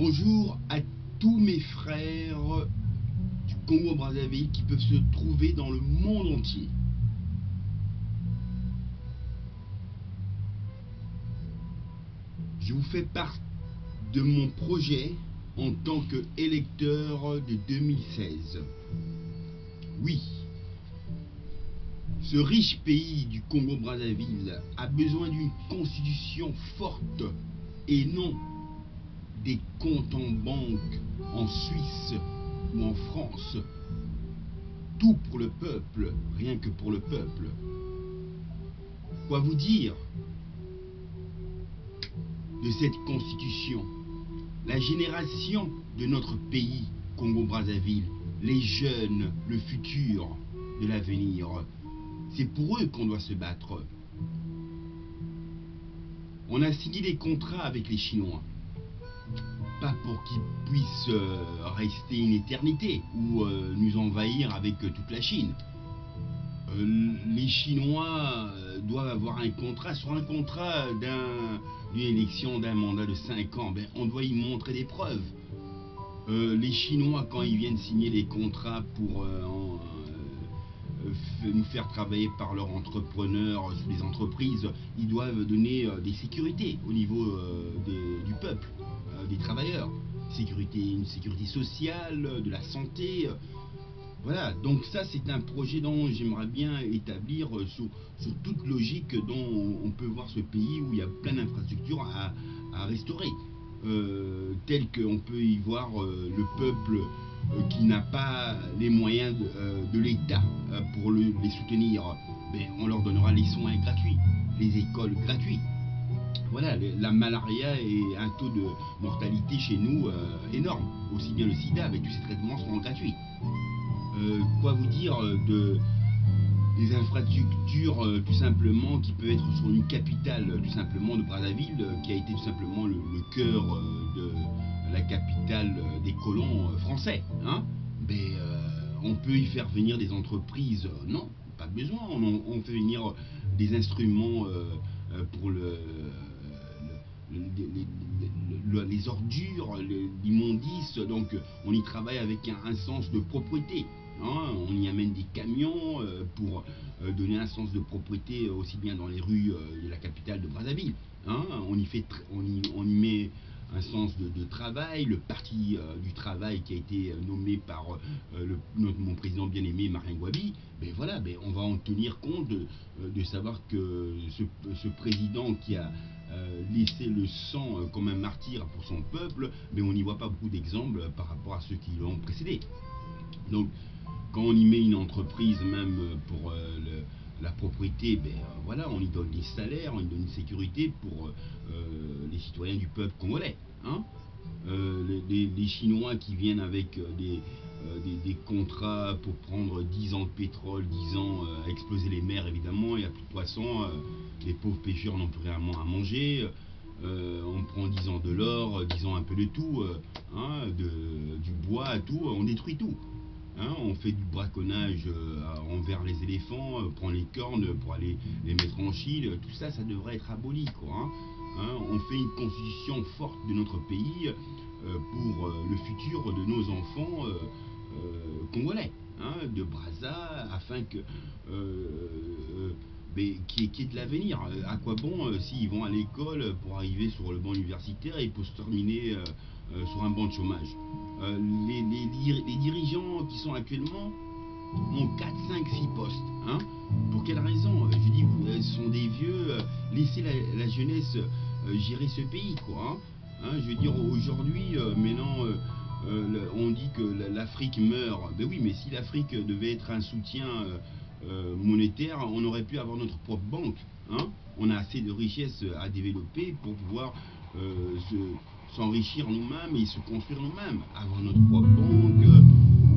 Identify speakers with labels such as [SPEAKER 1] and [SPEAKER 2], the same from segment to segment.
[SPEAKER 1] Bonjour à tous mes frères du Congo-Brazzaville qui peuvent se trouver dans le monde entier. Je vous fais part de mon projet en tant qu'électeur de 2016. Oui, ce riche pays du Congo-Brazzaville a besoin d'une constitution forte et non des comptes en banque en Suisse ou en France. Tout pour le peuple, rien que pour le peuple. Quoi vous dire de cette constitution? La génération de notre pays, Congo-Brazzaville, les jeunes, le futur de l'avenir, c'est pour eux qu'on doit se battre. On a signé des contrats avec les Chinois, pas pour qu'ils puissent rester une éternité ou nous envahir avec toute la Chine. Les Chinois doivent avoir un contrat. Sur un contrat d'une élection d'un mandat de 5 ans, ben, on doit y montrer des preuves. Les Chinois, quand ils viennent signer les contrats pour nous faire travailler par leurs entrepreneurs sous les entreprises, ils doivent donner des sécurités au niveau du peuple, des travailleurs. Une sécurité sociale, de la santé. Voilà, donc ça c'est un projet dont j'aimerais bien établir sur toute logique dont on peut voir ce pays où il y a plein d'infrastructures à restaurer. Tel qu'on peut y voir le peuple qui n'a pas les moyens de l'État pour les soutenir, mais on leur donnera les soins gratuits, les écoles gratuites. Voilà, la malaria et un taux de mortalité chez nous énorme. Aussi bien le sida, avec tous ces traitements seront gratuits. Quoi vous dire des infrastructures tout simplement qui peuvent être sur une capitale tout simplement de Brazzaville, qui a été tout simplement le cœur de la capitale des colons français, hein? Mais on peut y faire venir des entreprises? Non, pas besoin. On fait venir des instruments pour les ordures, l'immondice. Donc on y travaille avec un sens de propreté. Hein, on y amène des camions pour donner un sens de propreté aussi bien dans les rues de la capitale de Brazzaville. Hein, on y met un sens de travail, le parti du travail qui a été nommé par mon président bien-aimé Marien Gouabi. Ben voilà, ben on va en tenir compte de savoir que ce président qui a laissé le sang comme un martyr pour son peuple, mais on n'y voit pas beaucoup d'exemples par rapport à ceux qui l'ont précédé. Donc quand on y met une entreprise même pour la propriété, ben voilà, on y donne des salaires, on y donne une sécurité pour les citoyens du peuple congolais. Hein, les Chinois qui viennent avec des contrats pour prendre 10 ans de pétrole, 10 ans à exploser les mers évidemment, il n'y a plus de poissons, les pauvres pêcheurs n'ont plus rien à manger. On prend 10 ans de l'or, 10 ans un peu de tout, hein, du bois, tout, on détruit tout. Hein, on fait du braconnage envers les éléphants, on prend les cornes pour aller les mettre en Chine, tout ça, ça devrait être aboli, quoi. Hein. Hein, on fait une constitution forte de notre pays pour le futur de nos enfants congolais, hein, de Brazza, afin que qu'il y ait de l'avenir. À quoi bon s'ils vont à l'école pour arriver sur le banc universitaire et pour se terminer sur un banc de chômage? Les dirigeants qui sont actuellement ont 4, 5, 6 postes. Hein? Pour quelle raison? Je dis, ce sont des vieux, laissez la jeunesse gérer ce pays, quoi. Hein? Je veux dire, aujourd'hui, maintenant, on dit que l'Afrique meurt. Ben oui, mais si l'Afrique devait être un soutien monétaire, on aurait pu avoir notre propre banque. Hein? On a assez de richesses à développer pour pouvoir s'enrichir nous-mêmes et se construire nous-mêmes, avoir notre propre banque,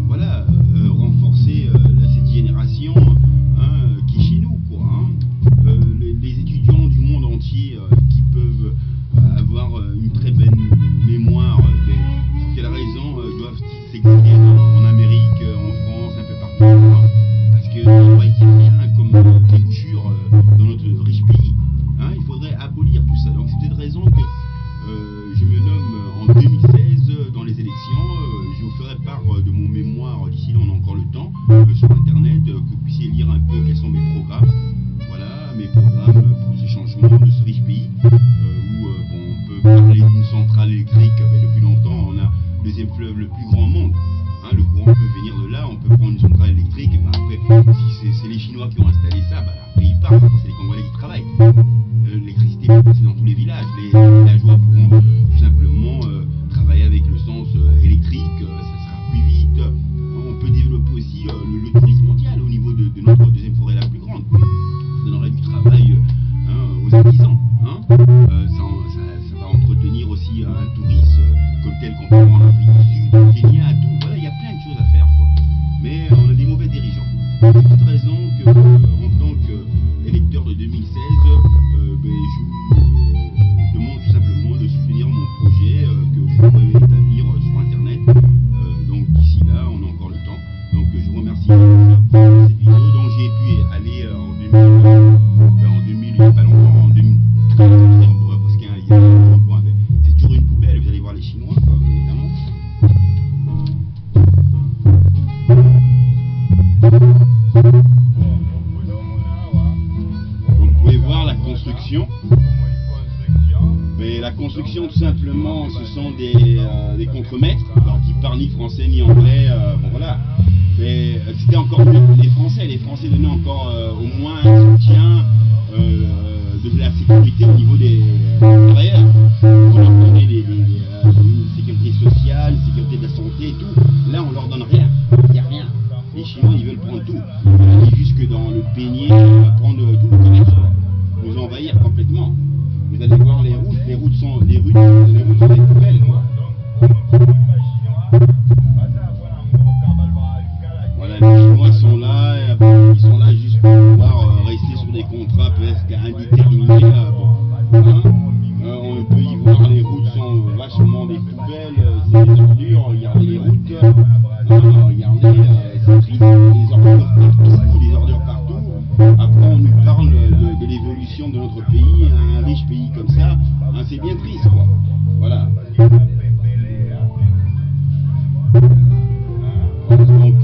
[SPEAKER 1] voilà, renforcer cette génération qui est chez nous, quoi. Hein. Les étudiants du monde entier qui peuvent avoir une très bonne mémoire, pour quelle raison doivent-ils s'exiler en Amérique, en France, un peu partout, hein? Parce qu'il ne voit rien comme débouchure dans notre riche pays. Hein? Il faudrait abolir tout ça. Donc c'est peut-être raison que je me nomme en 2016 patients, je vous ferai part de mon mémoire, d'ici là on a encore le temps, sur internet, que vous puissiez lire un peu quels sont mes programmes. Voilà, mes programmes pour ces changements de ce riche pays, où bon, on peut parler d'une centrale électrique, depuis longtemps on a le deuxième fleuve le plus grand au monde. Hein, le courant peut venir de là, on peut prendre une centrale électrique, et après, si c'est les Chinois qui ont installé ça, après ils partent, après c'est les Congolais qui travaillent. L'électricité peut passer dans tous les villages, les villageois pourront tout simplement travailler avec le sens électrique, ça sera plus vite. On peut développer aussi le tourisme mondial au niveau de notre deuxième forêt la plus grande. Ça donnerait du travail aux artisans. Ça va entretenir aussi un tourisme comme tel qu'on peut voir en Afrique du Sud, au Kenya, à tout. Voilà, il y a plein de choses à faire, quoi. Mais on a des mauvais dirigeants. C'est pour cette raison que, en tant qu'électeur de 2016, je vous demande tout simplement de soutenir mon projet que je pourrais établir sur internet. Donc d'ici là, on a encore le temps. Donc je vous remercie pour cette vidéo. Donc j'ai pu aller en 2000, il n'y a pas longtemps, en 2013, parce qu'il y a un point. C'est toujours une poubelle, vous allez voir les Chinois, quoi, évidemment. Vous pouvez voir la construction. Mais la construction, tout simplement, ce sont des contremaîtres, alors qui parlent ni français ni anglais. Bon voilà. Mais c'était encore mieux que les Français donnaient encore au moins un soutien de la sécurité au niveau des travailleurs. On leur donnait une sécurité sociale, une sécurité de la santé et tout. Là, on leur donne rien. Il n'y a rien. Les Chinois, ils veulent prendre tout. Ils veulent aller jusque dans le beignet, prendre tout le commerce, nous envahir complètement. Vous allez voir les routes sont des poubelles, quoi. Voilà, les Chinois sont là, ils sont là juste pour pouvoir rester sur des contrats presque indéterminés. On peut y voir, les routes sont vachement des poubelles, c'est des ordures, regardez les routes, regardez, c'est triste, des ordures partout. Après on nous parle de l'évolution de notre pays, un riche pays comme ça, c'est bien triste, quoi. Voilà. Donc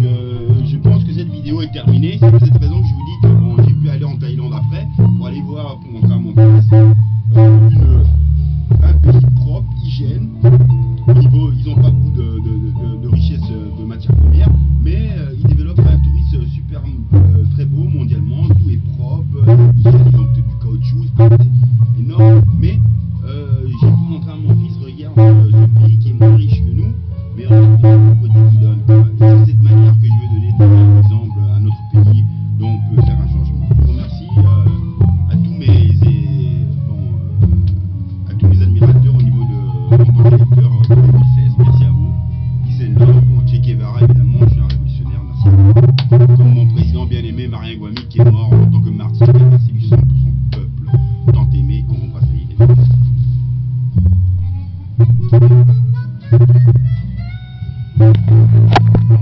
[SPEAKER 1] je pense que cette vidéo est terminée. C'est pour cette raison que je vous dis que bon, j'ai pu aller en Thaïlande après pour aller voir, pour montrer à mon fils un pays propre, hygiène. Au niveau, ils n'ont pas beaucoup de richesse de matières premières, mais ils développent un tourisme super très beau mondialement. Tout est propre, hygiène, ils ont du caoutchouc, c'est énorme. Mais j'ai pu montrer à mon fils, regarde ce pays qui est moins riche que nous, mais regarde la propreté qu'il donne. C'est de cette manière que je veux donner un exemple à notre pays dont on peut faire un changement. Je vous remercie à tous mes admirateurs au niveau en tant qu'électeur 2016. Merci à vous. Peace and love. Bon, Che Guevara, évidemment, je suis un révolutionnaire. Merci à vous. Comme mon président bien aimé, Marien Guamy, qui est mort en tant que martyr.